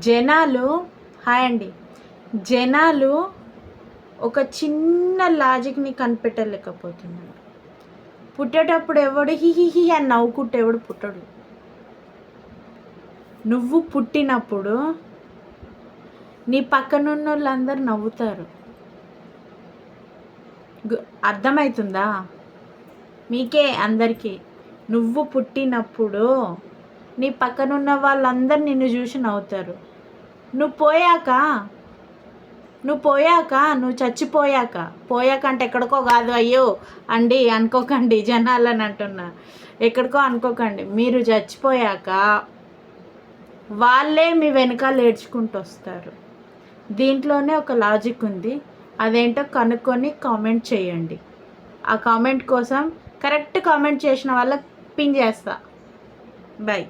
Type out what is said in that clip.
జనాలు హాయ్ అండి. జనాలు ఒక చిన్న లాజిక్ని కనిపెట్టలేకపోతున్నారు. పుట్టేటప్పుడు ఎవడు హిహిహి అని నవ్వుకుంటే ఎవడు పుట్టడు. నువ్వు పుట్టినప్పుడు నీ పక్కనున్న వాళ్ళందరూ నవ్వుతారు. అర్థమవుతుందా మీకే అందరికీ? నువ్వు పుట్టినప్పుడు నీ పక్కనున్న వాళ్ళందరూ నిన్ను చూసి నవ్వుతారు. నువ్వు చచ్చిపోయాక అంటే ఎక్కడికో కాదు, అయ్యో అండి అనుకోకండి, జనాలని అంటున్నా, ఎక్కడికో అనుకోకండి. మీరు చచ్చిపోయాక వాళ్ళే మీ వెనకాల ఏడ్చుకుంటూ వస్తారు. దీంట్లోనే ఒక లాజిక్ ఉంది. అదేంటో కనుక్కొని కామెంట్ చేయండి. ఆ కామెంట్ కోసం కరెక్ట్ కామెంట్ చేసిన వాళ్ళకి పిన్ చేస్తా. బై.